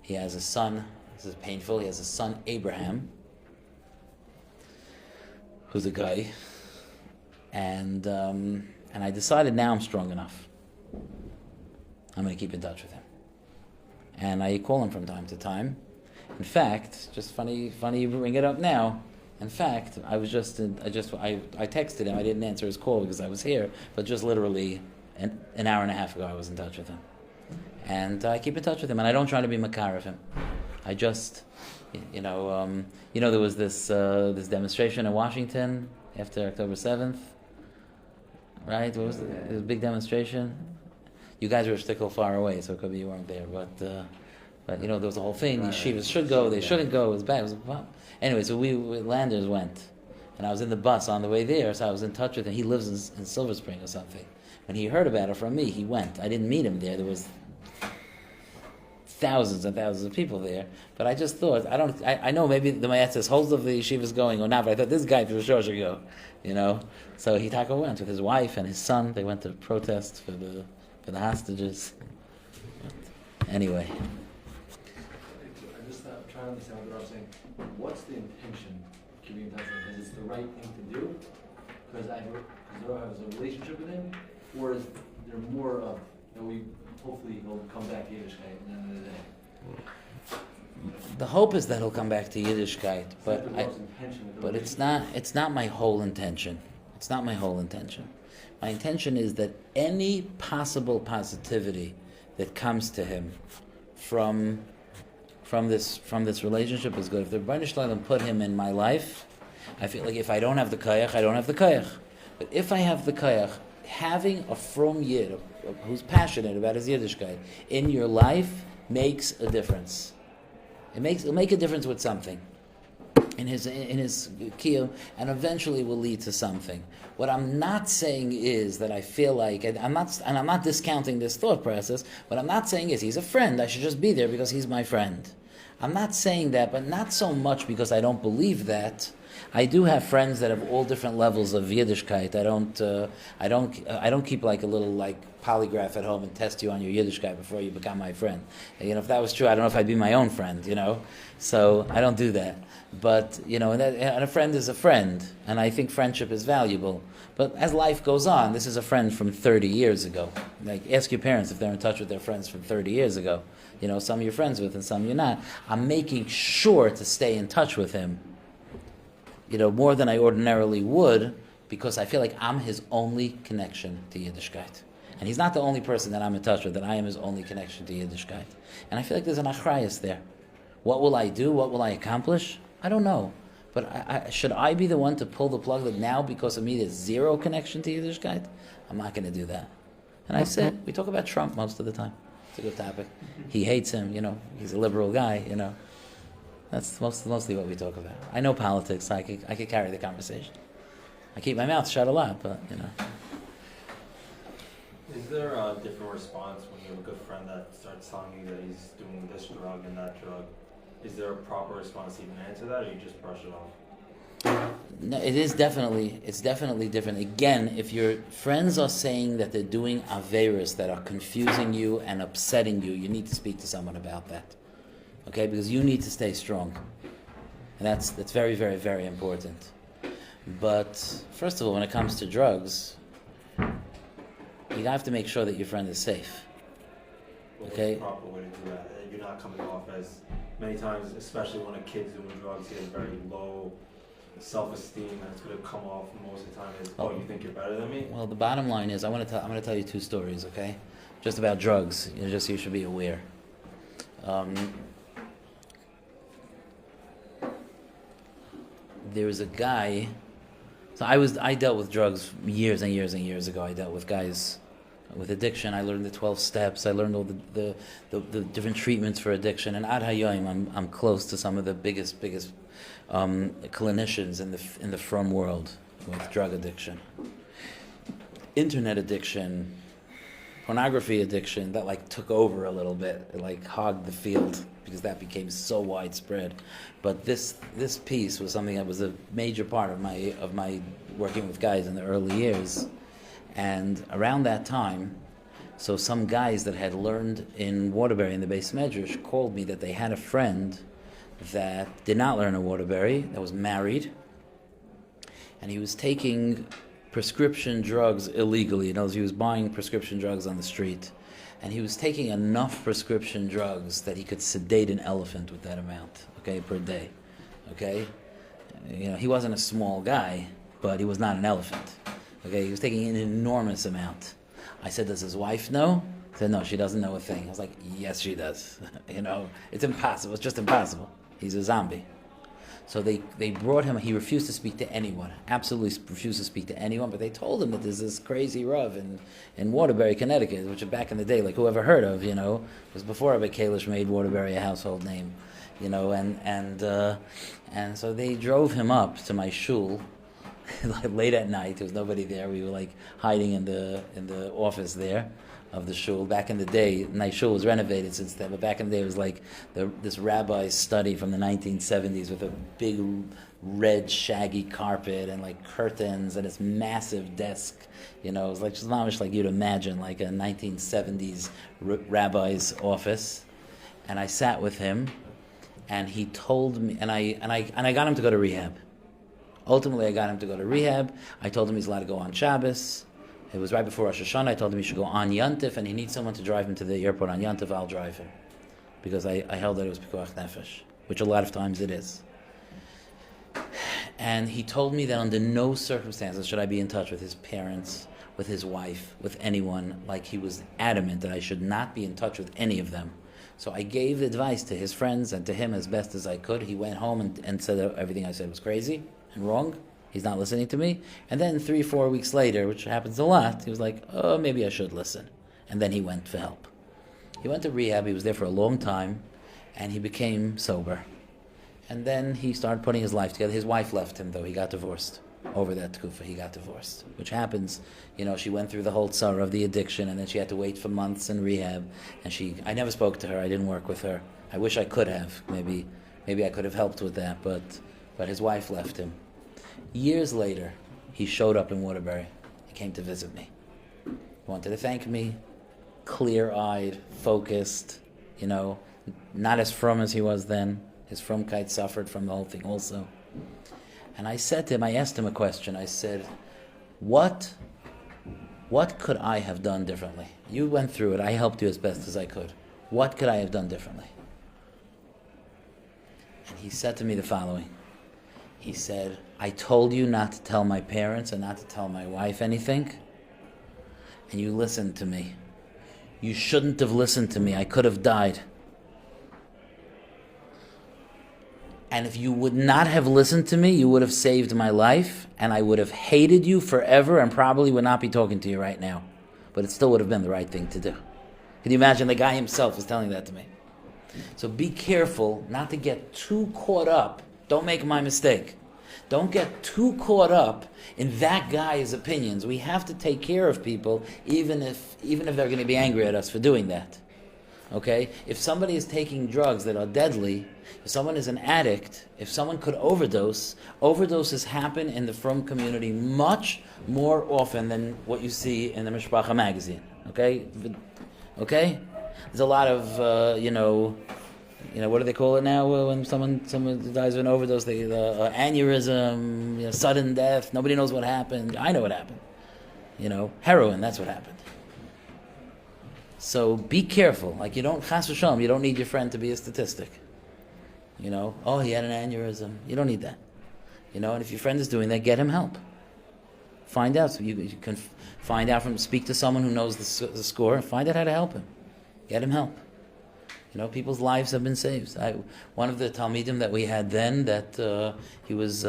He has a son. This is painful. He has a son, Abraham, who's a guy. And I decided now I'm strong enough. I'm going to keep in touch with him. And I call him from time to time. In fact, just funny you bring it up now. In fact, I texted him. I didn't answer his call because I was here, but just literally an hour and a half ago, I was in touch with him. And I keep in touch with him, and I don't try to be makar of him. I just, there was this demonstration in Washington after October 7th. right? What was it? It was a big demonstration. You guys were a stickle far away, so it could be you weren't there. But there was a whole thing. Yeshivas should go, they shouldn't go. It was bad. It was a problem. Anyway, so we Landers went, and I was in the bus on the way there, so I was in touch with him. He lives in Silver Spring or something. When he heard about it from me, he went. I didn't meet him there. There was thousands and thousands of people there. But I just thought, I know maybe the Mayatzis holds of the yeshiva's going or not, but I thought this guy for sure should go, So Hitaka went with his wife and his son. They went to protest for the hostages. Anyway. I'm just trying to understand what Rob's saying. What's the intention of keeping in touch with him? Is it the right thing to do? Because Zoro has a relationship with him? Or is there more of, hopefully he'll come back to Yiddishkeit at the end of the day? The hope is that he'll come back to Yiddishkeit, but it's not my whole intention. It's not my whole intention. My intention is that any possible positivity that comes to him from this relationship is good. If the Rebbeinu Shalom put him in my life, I feel like if I don't have the koyach, I don't have the koyach. But if I have the koyach, having a from Yid who's passionate about his Yiddishkeit in your life makes a difference. It'll make a difference with something in his kiyum, and eventually will lead to something. What I'm not saying is that I feel like, and I'm not discounting this thought process. What I'm not saying is he's a friend. I should just be there because he's my friend. I'm not saying that, but not so much because I don't believe that. I do have friends that have all different levels of Yiddishkeit. I don't keep like a little polygraph at home and test you on your Yiddishkeit before you become my friend. If that was true, I don't know if I'd be my own friend. So I don't do that. But and a friend is a friend, and I think friendship is valuable. But as life goes on, this is a friend from 30 years ago. Ask your parents if they're in touch with their friends from 30 years ago. Some you're friends with and some you're not. I'm making sure to stay in touch with him, more than I ordinarily would, because I feel like I'm his only connection to Yiddishkeit. And he's not the only person that I'm in touch with, that I am his only connection to Yiddishkeit. And I feel like there's an achrayus there. What will I do? What will I accomplish? I don't know. But should I be the one to pull the plug that now, because of me, there's zero connection to Yiddishkeit? I'm not going to do that. And I said, we talk about Trump most of the time. It's a good topic. He hates him, he's a liberal guy, That's mostly what we talk about. I know politics, I could carry the conversation. I keep my mouth shut a lot, but Is there a different response when you have a good friend that starts telling you that he's doing this drug and that drug? Is there a proper response to even answer that, or you just brush it off? No, it's definitely different. Again, if your friends are saying that they're doing averos that are confusing you and upsetting you, you need to speak to someone about that. Okay, because you need to stay strong. And that's very, very, very important. But first of all, when it comes to drugs, you have to make sure that your friend is safe. Okay? What's the proper way to do that? You're not coming off as, many times, especially when a kid's doing drugs, he has very low self-esteem, and it's going to come off most of the time as, you think you're better than me? Well, the bottom line is, I'm going to tell you two stories, okay? Just about drugs, just so you should be aware. There was a guy. So I dealt with drugs years and years and years ago. I dealt with guys with addiction. I learned the 12 steps. I learned all the different treatments for addiction. And ad hayom, I'm close to some of the biggest clinicians in the frum world with drug addiction, internet addiction, pornography addiction. That took over a little bit. It hogged the field, because that became so widespread. But this piece was something that was a major part of my working with guys in the early years. And around that time, so some guys that had learned in Waterbury in the Beis Medrash called me that they had a friend that did not learn in Waterbury, that was married, and he was taking prescription drugs illegally. In other words, he was buying prescription drugs on the street. And he was taking enough prescription drugs that he could sedate an elephant with that amount, per day, he wasn't a small guy, but he was not an elephant, he was taking an enormous amount. I said, does his wife know? He said, no, she doesn't know a thing. I was like, yes, she does. It's impossible. It's just impossible. He's a zombie. So they brought him. He refused to speak to anyone. Absolutely refused to speak to anyone. But they told him that there's this crazy Rav in Waterbury, Connecticut, which back in the day, like whoever heard of, it was before Rabbi Kalish made Waterbury a household name, and so they drove him up to my shul late at night. There was nobody there. We were like hiding in the office there of the shul. Back in the day, nice shul was renovated since then, but back in the day it was like this rabbi's study from the 1970s with a big red shaggy carpet and like curtains and this massive desk. It was like just not much like you'd imagine, like a 1970s rabbi's office. And I sat with him, and he told me, and I got him to go to rehab. Ultimately, I got him to go to rehab. I told him he's allowed to go on Shabbos. It was right before Rosh Hashanah. I told him he should go on Yantif, and he needs someone to drive him to the airport on Yantif. I'll drive him. Because I held that it was Pikuach Nefesh, which a lot of times it is. And he told me that under no circumstances should I be in touch with his parents, with his wife, with anyone. Like he was adamant that I should not be in touch with any of them. So I gave advice to his friends and to him as best as I could. He went home and said that everything I said was crazy and wrong. He's not listening to me. And then 3-4 weeks later, which happens a lot, he was like, oh, maybe I should listen. And then he went for help. He went to rehab. He was there for a long time, and he became sober. And then he started putting his life together. His wife left him, though. He got divorced. Over that tkufa, he got divorced, which happens. She went through the whole tzara of the addiction, and then she had to wait for months in rehab. And I never spoke to her. I didn't work with her. I wish I could have. Maybe I could have helped with that, but his wife left him. Years later, he showed up in Waterbury. He came to visit me. He wanted to thank me, clear-eyed, focused, not as frum as he was then. His frumkeit suffered from the whole thing also. And I said to him, I asked him a question. I said, what could I have done differently? You went through it. I helped you as best as I could. What could I have done differently? And he said to me the following. He said, I told you not to tell my parents and not to tell my wife anything, and you listened to me. You shouldn't have listened to me. I could have died. And if you would not have listened to me, you would have saved my life, and I would have hated you forever and probably would not be talking to you right now. But it still would have been the right thing to do. Can you imagine? The guy himself was telling that to me. So be careful not to get too caught up. Don't make my mistake. Don't get too caught up in that guy's opinions. We have to take care of people even if they're going to be angry at us for doing that. Okay? If somebody is taking drugs that are deadly, if someone is an addict, if someone could overdose, overdoses happen in the frum community much more often than what you see in the Mishpacha magazine. Okay? Okay? There's a lot of, what do they call it now when someone dies of an overdose? Aneurysm, sudden death. Nobody knows what happened. I know what happened. Heroin, that's what happened. So be careful. Like you don't, chas v'shalom, you don't need your friend to be a statistic. He had an aneurysm. You don't need that. And if your friend is doing that, get him help. Find out. So you can find out speak to someone who knows the score, and find out how to help him. Get him help. People's lives have been saved. One of the Talmidim that we had then, that he was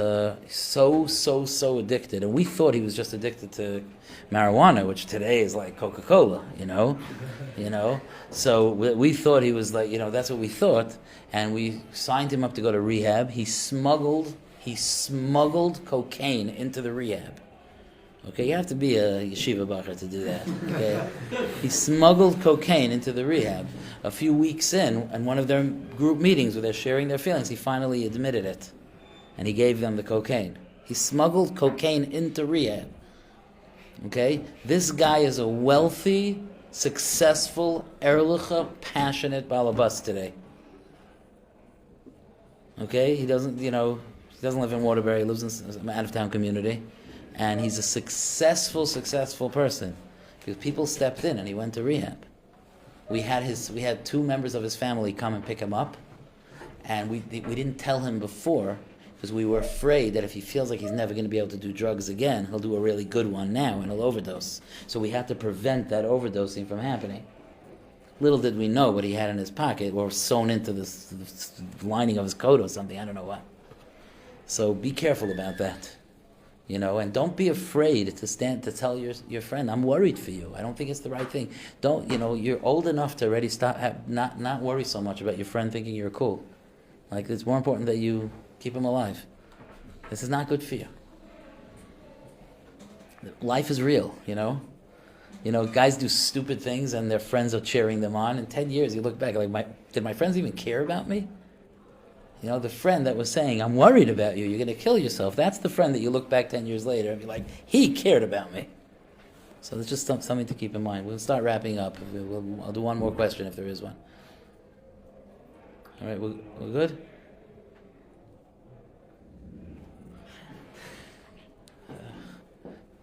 so addicted, and we thought he was just addicted to marijuana, which today is like Coca-Cola, So we thought he was like, that's what we thought, and we signed him up to go to rehab. He smuggled cocaine into the rehab. Okay, you have to be a yeshiva bacher to do that. Okay, he smuggled cocaine into the rehab. A few weeks in one of their group meetings where they're sharing their feelings, he finally admitted it, and he gave them the cocaine. He smuggled cocaine into rehab. Okay, this guy is a wealthy, successful, erlicha, passionate balabas today. Okay, he doesn't live in Waterbury. He lives in an out-of-town community. And he's a successful person because people stepped in and he went to rehab. We had 2 members of his family come and pick him up, and we didn't tell him before because we were afraid that if he feels like he's never going to be able to do drugs again, he'll do a really good one now and he'll overdose. So we had to prevent that overdosing from happening. Little did we know what he had in his pocket or sewn into the lining of his coat or something. I don't know what. So be careful about that. And don't be afraid to tell your friend, I'm worried for you. I don't think it's the right thing. Don't, you're old enough to already not worry so much about your friend thinking you're cool. Like, it's more important that you keep him alive. This is not good for you. Life is real, guys do stupid things and their friends are cheering them on. In 10 years, you look back, like, did my friends even care about me? The friend that was saying, I'm worried about you, you're going to kill yourself, that's the friend that you look back 10 years later and be like, he cared about me. So there's just something to keep in mind. We'll start wrapping up. I'll do one more question if there is one. All right, we're good?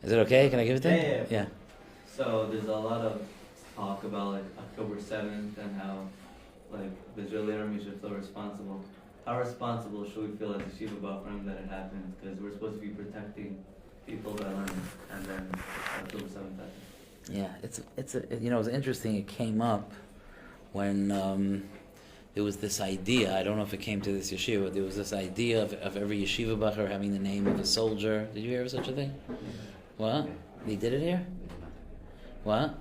Is it okay? Can I give it to him? Yeah. So there's a lot of talk about October 7th and how the Israeli army should feel responsible. How responsible should we feel as a Yeshiva Buchrim that it happened? Because we're supposed to be protecting people that learn, and then October 7th happened. Yeah, it was interesting. It came up when there was this idea. I don't know if it came to this yeshiva. But there was this idea of every yeshiva bacher having the name of a soldier. Did you hear of such a thing? What? They did it here? What?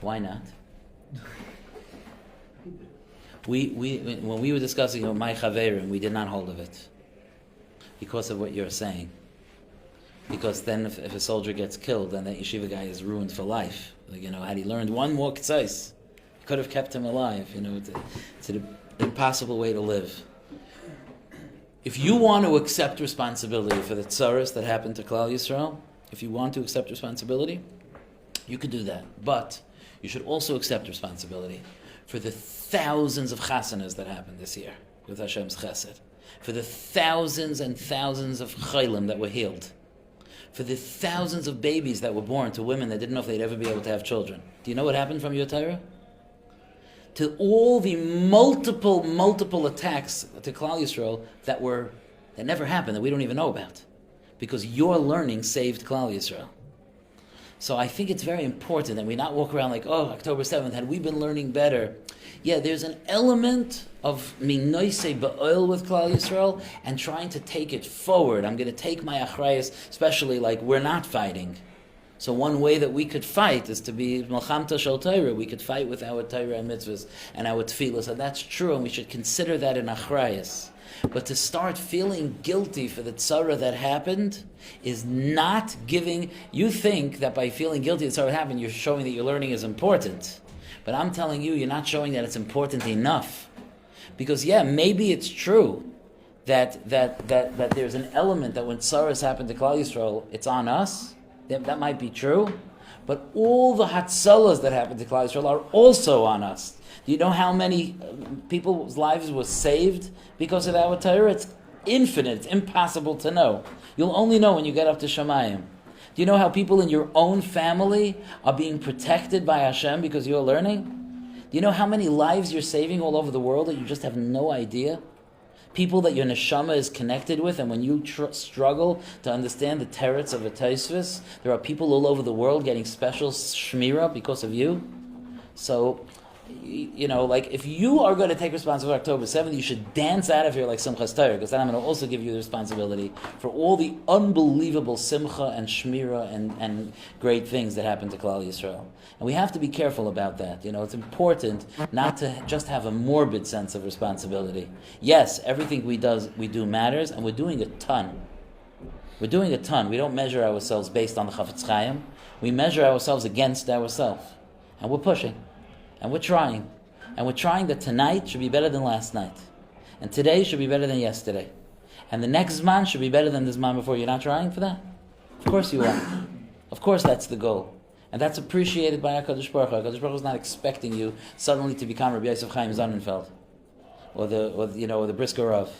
Why not? When we were discussing with my chaverim, we did not hold of it because of what you're saying. Because then, if a soldier gets killed, then that yeshiva guy is ruined for life. Had he learned one more k'tzais, he could have kept him alive. It's an impossible way to live. If you want to accept responsibility for the tzaras that happened to Klal Yisrael, if you want to accept responsibility, you could do that. But you should also accept responsibility for the thousands of chasanas that happened this year with Hashem's chesed, for the thousands and thousands of chaylim that were healed, for the thousands of babies that were born to women that didn't know if they'd ever be able to have children. Do you know what happened from your Torah? To all the multiple attacks to Klal Yisrael that never happened, that we don't even know about, because your learning saved Klal Yisrael. So I think it's very important that we not walk around like, October 7th, had we been learning better? Yeah, there's an element of minoise ba'oil with Klal Yisrael and trying to take it forward. I'm going to take my achrayas, especially we're not fighting. So one way that we could fight is to be Melchamta Shel Torah. We could fight with our Torah and mitzvahs and our tefillas, and that's true, and we should consider that in achrayas. But to start feeling guilty for the tzara that happened is not giving. You think that by feeling guilty that tzara happened, you're showing that your learning is important. But I'm telling you, you're not showing that it's important enough. Because maybe it's true that there's an element that when tzaras happen to Klal Yisrael, it's on us. That might be true. But all the hatzalas that happen to Klal Yisrael are also on us. Do you know how many people's lives were saved because of our Torah? It's infinite. It's impossible to know. You'll only know when you get up to Shamayim. Do you know how people in your own family are being protected by Hashem because you're learning? Do you know how many lives you're saving all over the world that you just have no idea? People that your neshama is connected with, and when you struggle to understand the teretz of a Tosfos, there are people all over the world getting special shmira because of you. So, if you are going to take responsibility for October 7th, you should dance out of here like Simchas Torah, because then I'm going to also give you the responsibility for all the unbelievable simcha and shmira and great things that happen to Klal Yisrael. And we have to be careful about that. It's important not to just have a morbid sense of responsibility. Yes, everything we do matters, and we're doing a ton. We're doing a ton. We don't measure ourselves based on the Chafetz Chaim. We measure ourselves against ourselves. And we're pushing. And we're trying. And we're trying that tonight should be better than last night. And today should be better than yesterday. And the next Zman should be better than the Zman before. You're not trying for that? Of course you are. Of course that's the goal. And that's appreciated by HaKadosh Baruch Hu. HaKadosh Baruch Hu is not expecting you suddenly to become Rabbi Yosef Chaim Sonnenfeld. Or the Brisker Rav.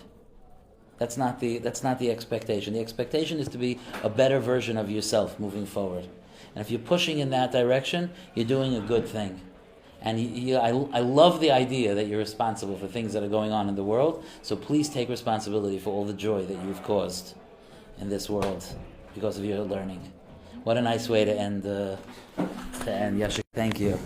That's not the expectation. The expectation is to be a better version of yourself moving forward. And if you're pushing in that direction, you're doing a good thing. And I love the idea that you're responsible for things that are going on in the world, so please take responsibility for all the joy that you've caused in this world because of your learning. What a nice way to end. Yashik, thank you.